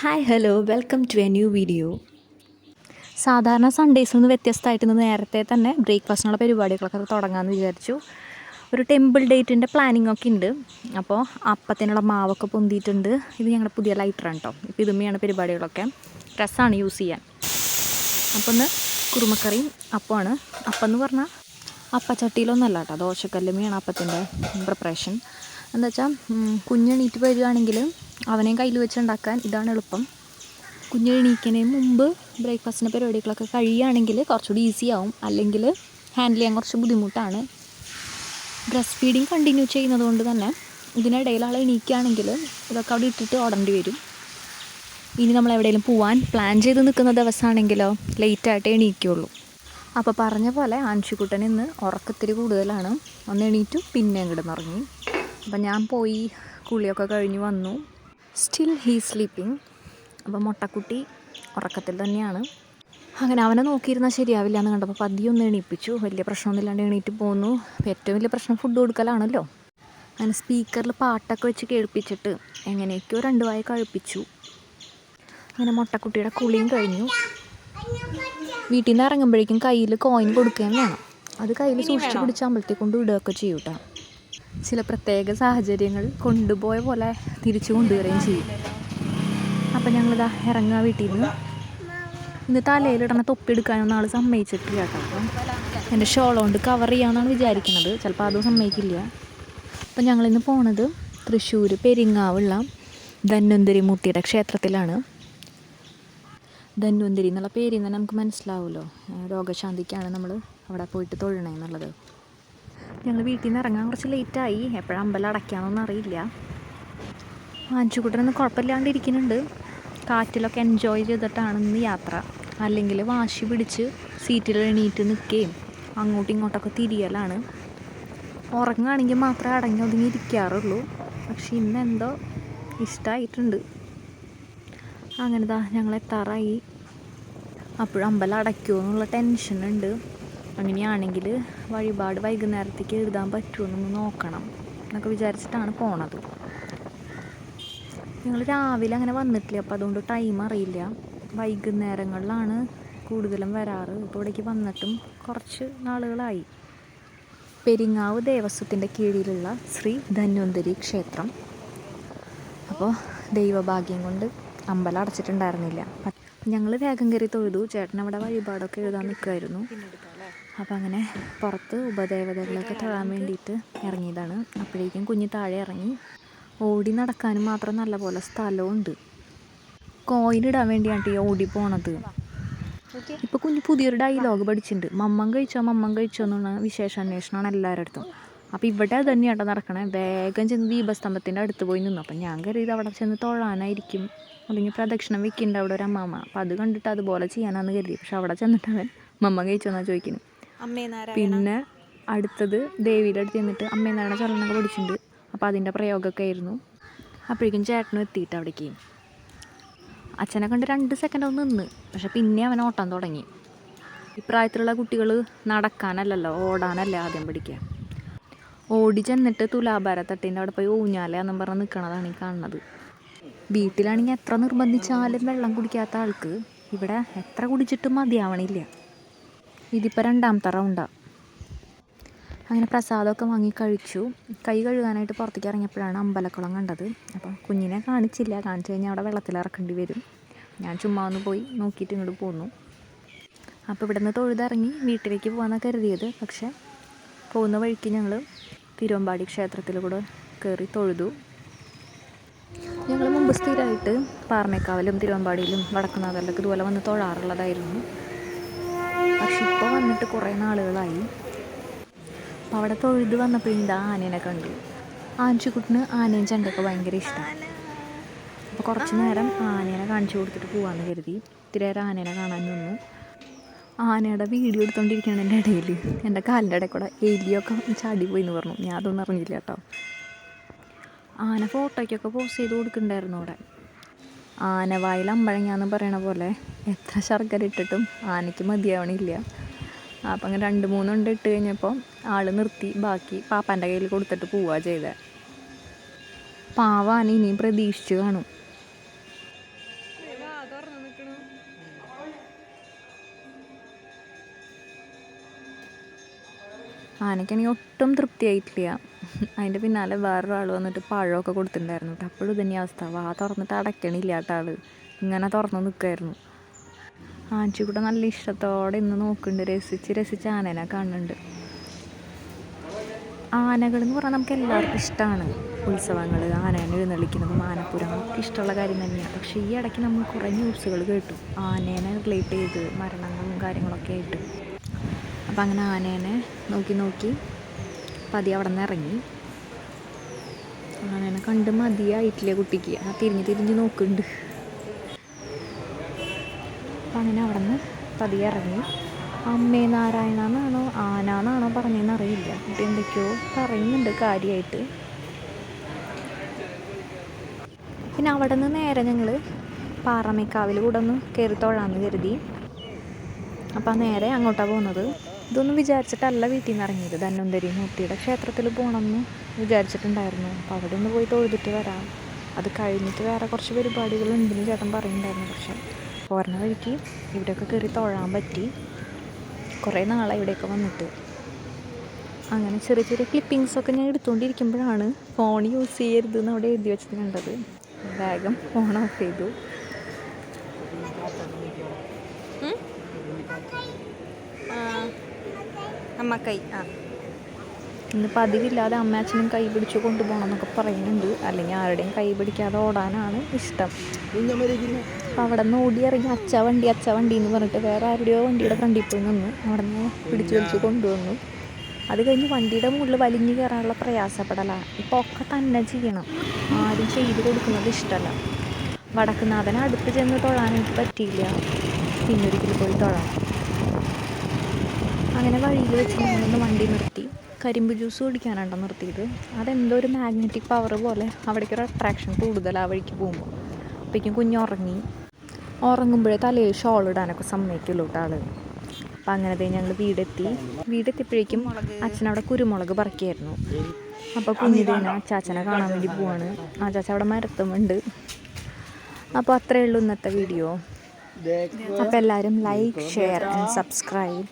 Hi hello welcome to a new video. സാധാരണ സൺഡേസിൽ നിന്ന് വ്യത്യസ്തമായിട്ട് ഇന്ന് നേരത്തെ തന്നെ ബ്രേക്ക്ഫാസ്റ്റിനുള്ള പരിപാടികളൊക്കെ തുടങ്ങാമെന്ന് വിചാരിച്ചു. ഒരു ടെമ്പിൾ ഡേറ്റിൻ്റെ പ്ലാനിങ് ഒക്കെ ഉണ്ട്. അപ്പോൾ അപ്പത്തിനുള്ള മാവൊക്കെ പൊന്തിയിട്ടുണ്ട്. ഇത് ഞങ്ങളുടെ പുതിയ ലൈറ്ററാണ് കേട്ടോ. ഇപ്പോൾ ഇതുമ്മയാണ് പരിപാടികളൊക്കെ. രസമാണ് യൂസ് ചെയ്യാൻ. അപ്പോൾ ഒന്ന് കുറുമക്കറിയും അപ്പമാണ്. അപ്പം എന്ന് പറഞ്ഞാൽ അപ്പച്ചട്ടിയിലൊന്നല്ല കേട്ടോ, ദോശക്കല്ലുമ്മയാണ് അപ്പത്തിൻ്റെ പ്രിപ്പറേഷൻ. എന്താ വെച്ചാൽ കുഞ്ഞെണീറ്റ് വരികയാണെങ്കിൽ അവനെയും കയ്യിൽ വെച്ചുണ്ടാക്കാൻ ഇതാണ് എളുപ്പം. കുഞ്ഞെണീക്കുന്നതിന് മുമ്പ് ബ്രേക്ക്ഫാസ്റ്റിൻ്റെ പരിപാടികളൊക്കെ കഴിയുകയാണെങ്കിൽ കുറച്ചുകൂടി ഈസി ആവും. അല്ലെങ്കിൽ ഹാൻഡിൽ ചെയ്യാൻ കുറച്ച് ബുദ്ധിമുട്ടാണ്. ബ്രസ്റ്റ് ഫീഡിങ് കണ്ടിന്യൂ ചെയ്യുന്നത് കൊണ്ട് തന്നെ ഇതിനിടയിൽ ആൾ എണീക്കുകയാണെങ്കിൽ ഇതൊക്കെ അവിടെ ഇട്ടിട്ട് ഓടേണ്ടി വരും. ഇനി നമ്മൾ എവിടെയെങ്കിലും പോകാൻ പ്ലാൻ ചെയ്ത് നിൽക്കുന്ന ദിവസമാണെങ്കിലോ ലേറ്റായിട്ടേ എണീക്കുകയുള്ളൂ. അപ്പോൾ പറഞ്ഞ പോലെ ആൻഷിക്കുട്ടൻ ഇന്ന് ഉറക്കത്തിരി കൂടുതലാണ്. ഒന്ന് എണീറ്റു പിന്നെ കിടന്നുറങ്ങി. അപ്പം ഞാൻ പോയി കുളിയൊക്കെ കഴിഞ്ഞ് വന്നു. Still he sleeping. അപ്പോൾ മുട്ടക്കുട്ടി ഉറക്കത്തിൽ തന്നെയാണ്. അങ്ങനെ അവനെ നോക്കിയിരുന്നാൽ ശരിയാവില്ല എന്ന് കണ്ടപ്പോൾ പതിയെ ഒന്ന് എണീപ്പിച്ചു. വലിയ പ്രശ്നമൊന്നുമില്ലാണ്ട് എണീറ്റ് പോന്നു. ഏറ്റവും വലിയ പ്രശ്നം ഫുഡ് കൊടുക്കലാണല്ലോ. അങ്ങനെ സ്പീക്കറിൽ പാട്ടൊക്കെ വെച്ച് കേൾപ്പിച്ചിട്ട് എങ്ങനെയൊക്കെയോ 2 വായ കഴിപ്പിച്ചു. അങ്ങനെ മുട്ടക്കുട്ടിയുടെ കുളിയും കഴിഞ്ഞു. വീട്ടിൽ നിന്ന് ഇറങ്ങുമ്പോഴേക്കും കയ്യിൽ കോയിൻ കൊടുക്കുകയും വേണം. അത് കയ്യിൽ സൂക്ഷിച്ച് പിടിച്ച് അമ്പലത്തിൽ കൊണ്ട് വിടുകയൊക്കെ ചെയ്യും കേട്ടോ. ചില പ്രത്യേക സാഹചര്യങ്ങൾ കൊണ്ടുപോയ പോലെ തിരിച്ചു കൊണ്ടുവരികയും ചെയ്യും. അപ്പം ഞങ്ങളിതാ ഇറങ്ങുക വീട്ടിൽ നിന്ന്. ഇന്ന് തലയിലിടണ തൊപ്പിയെടുക്കാനൊന്നും ആൾ സമ്മതിച്ചിട്ടില്ല കേട്ടോ. അപ്പം എൻ്റെ ഷോൾ കൊണ്ട് കവർ ചെയ്യാമെന്നാണ് വിചാരിക്കുന്നത്. ചിലപ്പോൾ അതും സമ്മതിക്കില്ല. അപ്പം ഞങ്ങളിന്ന് പോണത് തൃശ്ശൂർ പെരിങ്ങാവുള്ള ധന്വന്തരി മൂർത്തിയുടെ ക്ഷേത്രത്തിലാണ്. ധന്വന്തരി എന്നുള്ള പേരിൽ നിന്ന് നമുക്ക് മനസ്സിലാവുമല്ലോ, രോഗശാന്തിക്കാണ് നമ്മൾ അവിടെ പോയിട്ട് തൊഴണമെന്നുള്ളത്. ഞങ്ങൾ വീട്ടിൽ നിന്ന് ഇറങ്ങാൻ കുറച്ച് ലേറ്റായി. എപ്പോഴും അമ്പലം അടയ്ക്കാമെന്നൊന്നും അറിയില്ല. ആൻഷിക്കുട്ടനൊന്നും കുഴപ്പമില്ലാണ്ടിരിക്കുന്നുണ്ട്. കാറ്റിലൊക്കെ എൻജോയ് ചെയ്തിട്ടാണ് ഇന്ന് യാത്ര. അല്ലെങ്കിൽ വാശി പിടിച്ച് സീറ്റിൽ എണീറ്റ് നിൽക്കുകയും അങ്ങോട്ടും ഇങ്ങോട്ടൊക്കെ തിരിയലാണ്. ഉറങ്ങുകയാണെങ്കിൽ മാത്രമേ അടങ്ങി ഒതുങ്ങി ഇരിക്കാറുള്ളൂ. പക്ഷെ ഇന്നെന്തോ ഇഷ്ടമായിട്ടുണ്ട്. അങ്ങനെതാ ഞങ്ങൾ എത്താറായി. അപ്പോഴും അമ്പലം അടയ്ക്കുമോ എന്നുള്ള ടെൻഷനുണ്ട്. അങ്ങനെയാണെങ്കിൽ വഴിപാട് വൈകുന്നേരത്തേക്ക് എഴുതാൻ പറ്റുമെന്നൊന്ന് നോക്കണം എന്നൊക്കെ വിചാരിച്ചിട്ടാണ് പോണത്. ഞങ്ങൾ രാവിലെ അങ്ങനെ വന്നിട്ടില്ല, അപ്പോൾ അതുകൊണ്ട് ടൈം അറിയില്ല. വൈകുന്നേരങ്ങളിലാണ് കൂടുതലും വരാറ്. ഇപ്പോൾ ഇവിടേക്ക് വന്നിട്ടും കുറച്ച് നാളുകളായി. പെരിങ്ങാവ് ദേവസ്വത്തിൻ്റെ കീഴിലുള്ള ശ്രീ ധന്വന്തരി ക്ഷേത്രം. അപ്പോൾ ദൈവഭാഗ്യം കൊണ്ട് അമ്പലം അടച്ചിട്ടുണ്ടായിരുന്നില്ല. ഞങ്ങൾ വേഗം കയറി തൊഴുതു. ചേട്ടൻ അവിടെ വഴിപാടൊക്കെ എഴുതാൻ നിൽക്കുമായിരുന്നു. അപ്പോൾ അങ്ങനെ പുറത്ത് ഉപദേവതകളൊക്കെ തൊഴാൻ വേണ്ടിയിട്ട് ഇറങ്ങിയതാണ്. അപ്പോഴേക്കും കുഞ്ഞ് താഴെ ഇറങ്ങി. ഓടി നടക്കാനും മാത്രം നല്ലപോലെ സ്ഥലമുണ്ട്. കോയിനിടാൻ വേണ്ടിയാണ് ഈ ഓടി പോണത്. ഇപ്പോൾ കുഞ്ഞ് പുതിയൊരു ഡയലോഗ് പഠിച്ചിട്ടുണ്ട്. മമ്മം കഴിച്ചോ എന്നുള്ള വിശേഷാന്വേഷണമാണ് എല്ലാവരുടെ അടുത്തും. അപ്പോൾ ഇവിടെ അത് തന്നെയാട്ടോ നടക്കണേ. വേഗം ചെന്ന് ദീപസ്തംഭത്തിൻ്റെ അടുത്ത് പോയി നിന്നു. അപ്പം ഞാൻ കരുതി അവിടെ ചെന്ന് തൊഴാനായിരിക്കും, അല്ലെങ്കിൽ പ്രദക്ഷിണം വെക്കുന്നുണ്ട് അവിടെ ഒരു അമ്മാമ്മ. അപ്പം അത് കണ്ടിട്ട് അതുപോലെ ചെയ്യാനാന്ന് കരുതി. പക്ഷെ അവിടെ ചെന്നിട്ട് അവൻ മമ്മ കഴിച്ചോന്നാണ് ചോദിക്കുന്നത്. പിന്നെ അടുത്തത് ദേവിയുടെ അടുത്ത് ചെന്നിട്ട് അമ്മേനാരായണ ചൊല്ലനൊക്കെ പഠിച്ചിട്ടുണ്ട്. അപ്പോൾ അതിൻ്റെ പ്രയോഗമൊക്കെ ആയിരുന്നു. അപ്പോഴേക്കും ചേട്ടനും എത്തിയിട്ട് അവിടേക്ക്. അച്ഛനെ കണ്ട് 2 സെക്കൻഡ് ഒന്ന് നിന്ന്. പക്ഷെ പിന്നെ അവൻ ഓട്ടാൻ തുടങ്ങി. ഇപ്രായത്തിലുള്ള കുട്ടികൾ നടക്കാനല്ലല്ലോ ഓടാനല്ലേ ആദ്യം പഠിക്കുക. ഓടി ചെന്നിട്ട് തുലാഭാര തട്ടിൻ്റെ അവിടെ പോയി ഊഞ്ഞാലെന്നും പറഞ്ഞ് നിൽക്കണതാണ് ഈ കാണുന്നത്. വീട്ടിലാണെങ്കിൽ എത്ര നിർബന്ധിച്ചാലും വെള്ളം കുടിക്കാത്ത ആൾക്ക് ഇവിടെ എത്ര കുടിച്ചിട്ടും മതിയാവണില്ല. ഇതിപ്പോൾ 2ാമത്തെ റൗണ്ടാണ്. അങ്ങനെ പ്രസാദമൊക്കെ വാങ്ങി കഴിച്ചു. കൈ കഴുകാനായിട്ട് പുറത്തേക്ക് ഇറങ്ങിയപ്പോഴാണ് അമ്പലക്കുളം കണ്ടത്. അപ്പം കുഞ്ഞിനെ കാണിച്ചില്ല. കാണിച്ചു കഴിഞ്ഞാൽ അവിടെ വെള്ളത്തിൽ ഇറക്കേണ്ടി വരും. ഞാൻ ചുമ്മാ ഒന്ന് പോയി നോക്കിയിട്ട് ഇങ്ങോട്ട് പോന്നു. അപ്പോൾ ഇവിടെ നിന്ന് തൊഴുതിറങ്ങി വീട്ടിലേക്ക് പോകാമെന്നാണ് കരുതിയത്. പക്ഷേ പോകുന്ന വഴിക്ക് ഞങ്ങൾ തിരുവമ്പാടി ക്ഷേത്രത്തിൽ കൂടെ കയറി തൊഴുതു. ഞങ്ങൾ മുമ്പ് സ്ഥിരമായിട്ട് പാറമേക്കാവിലും തിരുവമ്പാടിയിലും വടക്കുന്നാഥരിലൊക്കെ ഇതുപോലെ വന്ന് തൊഴാറുള്ളതായിരുന്നു. പക്ഷെ ഇപ്പോൾ വന്നിട്ട് കുറേ നാളുകളായി. അപ്പോൾ അവിടെ തൊഴുത് വന്നപ്പോൾ ഇതാ ആനേനെ കണ്ടു. ആൻഷിക്കുട്ടിന് ആനയും ചെണ്ടയൊക്കെ ഭയങ്കര ഇഷ്ടമാണ്. അപ്പോൾ കുറച്ച് നേരം ആനേനെ കാണിച്ചു കൊടുത്തിട്ട് പോകാമെന്ന് കരുതി. ഇത്തിരിയേറെ ആനേനെ കാണാൻ നിന്നു. ആനയുടെ വീഡിയോ എടുത്തുകൊണ്ടിരിക്കുകയാണ്. എൻ്റെ ഇടയിൽ എൻ്റെ കാലിൻ്റെ ഇടയിൽ കൂടെ എലിയൊക്കെ ചാടി പോയി എന്ന് പറഞ്ഞു. ഞാൻ അതൊന്നും അറിഞ്ഞില്ല കേട്ടോ. ആന ഫോട്ടോയ്ക്കൊക്കെ പോസ്റ്റ് ചെയ്ത് കൊടുക്കുന്നുണ്ടായിരുന്നു അവിടെ. ആനവായിൽ അമ്പഴങ്ങാന്ന് പറയണ പോലെ എത്ര ശർക്കര ഇട്ടിട്ടും ആനയ്ക്ക് മതിയാവണില്ല. അപ്പം അങ്ങനെ 2-3 ഇട്ട് കഴിഞ്ഞപ്പോൾ ആൾ നിർത്തി. ബാക്കി പാപ്പാൻ്റെ കയ്യിൽ കൊടുത്തിട്ട് പോവുക ചെയ്തത്. പാവ ആന ഇനിയും പ്രതീക്ഷിച്ച് കാണും. ആനയ്ക്കാണെങ്കിൽ ഒട്ടും തൃപ്തിയായിട്ടില്ല. അതിൻ്റെ പിന്നാലെ വേറൊരാൾ വന്നിട്ട് പഴമൊക്കെ കൊടുത്തിട്ടുണ്ടായിരുന്നു കേട്ടോ. അപ്പോഴും ഇതന്നെ അവസ്ഥ, വാ തുറന്നിട്ട് അടയ്ക്കണില്ല കേട്ടോ ആൾ, ഇങ്ങനെ തുറന്ന് നിൽക്കുമായിരുന്നു. ആനച്ചിക്കൂടെ നല്ല ഇഷ്ടത്തോടെ ഇന്ന് നോക്കുന്നുണ്ട്, രസിച്ച് ആനേനെ കാണുന്നുണ്ട്. ആനകൾ എന്ന് പറഞ്ഞാൽ നമുക്ക് എല്ലാവർക്കും ഇഷ്ടമാണ്. ഉത്സവങ്ങൾ, ആനേനെ എഴുന്നള്ളിക്കുന്നതും ആനപ്പൂരങ്ങളൊക്കെ ഇഷ്ടമുള്ള കാര്യം തന്നെയാണ്. പക്ഷേ ഈ ഇടയ്ക്ക് നമ്മൾ കുറേ ന്യൂസുകൾ കേട്ടു ആനേനെ റിലേറ്റ് ചെയ്ത് മരണങ്ങളും കാര്യങ്ങളൊക്കെ ആയിട്ട്. അപ്പം അങ്ങനെ ആനേനെ നോക്കി പതി അവിടെ നിന്ന് ഇറങ്ങി. ആനേനെ കണ്ട് മതിയായിട്ടില്ലേ കുട്ടിക്ക്, ആ തിരിഞ്ഞ് നോക്കുന്നുണ്ട്. അപ്പം അങ്ങനെ അവിടെ നിന്ന് പതിയെ ഇറങ്ങി. അമ്മേ നാരായണ എന്നാണോ ആന എന്നാണോ പറഞ്ഞതെന്ന് അറിയില്ല. കുട്ടി എന്തൊക്കെയോ പറയുന്നുണ്ട് കാര്യമായിട്ട്. പിന്നെ അവിടെ നിന്ന് നേരെ ഞങ്ങൾ പാറമേക്കാവിൽ കൂടെ ഒന്ന് കയറി തൊഴാമെന്ന് കരുതി. അപ്പം നേരെ അങ്ങോട്ടാണ് പോകുന്നത്. ഇതൊന്നും വിചാരിച്ചിട്ടല്ല വീട്ടിൽ നിന്ന് ഇറങ്ങിയത്. ധന്വന്തരി മൂർത്തിയുടെ ക്ഷേത്രത്തിൽ പോകണമെന്ന് വിചാരിച്ചിട്ടുണ്ടായിരുന്നു. അപ്പോൾ അവിടെ ഒന്ന് പോയി തൊഴുതിട്ട് വരാം, അത് കഴിഞ്ഞിട്ട് വേറെ കുറച്ച് പരിപാടികളുണ്ടെന്ന് ചേട്ടൻ പറയുന്നുണ്ടായിരുന്നു. പക്ഷേ പോരണ വഴിക്ക് ഇവിടെയൊക്കെ കയറി തൊഴാൻ പറ്റി. കുറേ നാളായി ഇവിടെയൊക്കെ വന്നിട്ട്. അങ്ങനെ ചെറിയ ക്ലിപ്പിങ്സൊക്കെ ഞാൻ എടുത്തുകൊണ്ടിരിക്കുമ്പോഴാണ് ഫോൺ യൂസ് ചെയ്യരുതെന്ന് അവിടെ എഴുതി വെച്ചത് കണ്ടത്. വേഗം ഫോൺ ഓഫ് ചെയ്തു. അമ്മക്കൈ ഇന്ന് പതിവില്ലാതെ അമ്മയച്ഛനും കൈ പിടിച്ച് കൊണ്ടുപോകണം എന്നൊക്കെ പറയുന്നുണ്ട്. അല്ലെങ്കിൽ ആരുടെയും കൈ പിടിക്കാതെ ഓടാനാണ് ഇഷ്ടം. അപ്പം അവിടെ നിന്ന് ഓടി ഇറങ്ങി അച്ഛ വണ്ടി എന്ന് പറഞ്ഞിട്ട് വേറെ ആരുടെയോ വണ്ടിയുടെ ഫ്രണ്ടിൽ പോയി നിന്ന് അവിടെ നിന്ന് പിടിച്ച് കൊണ്ടുവന്നു. അത് കഴിഞ്ഞ് വണ്ടിയുടെ മുകളിൽ വലിഞ്ഞു കയറാനുള്ള പ്രയാസപ്പെടലാണ്. ഇപ്പോൾ ഒക്കെ തന്നെ ചെയ്യണം, ആരും ചെയ്ത് കൊടുക്കുന്നത് ഇഷ്ടമല്ല. വടക്കുന്നാഥനെ അടുത്ത് ചെന്ന് തൊഴാൻ എനിക്ക് പറ്റിയില്ല, പിന്നൊരിക്കൽ പോയി തൊഴാം. അങ്ങനെ വഴിയിൽ വെച്ച് നമ്മളൊന്ന് വണ്ടി നിർത്തി. കരിമ്പ് ജ്യൂസ് കുടിക്കാനാണ് നിർത്തിയത്. അതെന്തോ ഒരു മാഗ്നറ്റിക് പവർ പോലെ അവിടേക്കൊരു അട്രാക്ഷൻ കൂടുതലാണ് ആ വഴിക്ക് പോകുമ്പോൾ. അപ്പോഴേക്കും കുഞ്ഞുറങ്ങി. ഉറങ്ങുമ്പോഴേ തലയിൽ ഷോൾ ഇടാനൊക്കെ സമ്മതിക്കുള്ളൂ കേട്ടോ ആൾ. അപ്പം അങ്ങനെ ഞങ്ങൾ വീടെത്തിയപ്പോഴേക്കും അച്ഛനവിടെ കുരുമുളക് പറിക്കുകയായിരുന്നു. അപ്പോൾ കുഞ്ഞിതേനെ അച്ചാച്ചനെ കാണാൻ വേണ്ടി പോവാണ്. അച്ചാച്ച അവിടെ മരത്തുമുണ്ട്. അപ്പോൾ അത്രയേ ഉള്ളൂ ഇന്നത്തെ വീഡിയോ. അപ്പോൾ എല്ലാവരും ലൈക്ക്, ഷെയർ ആൻഡ് സബ്സ്ക്രൈബ്.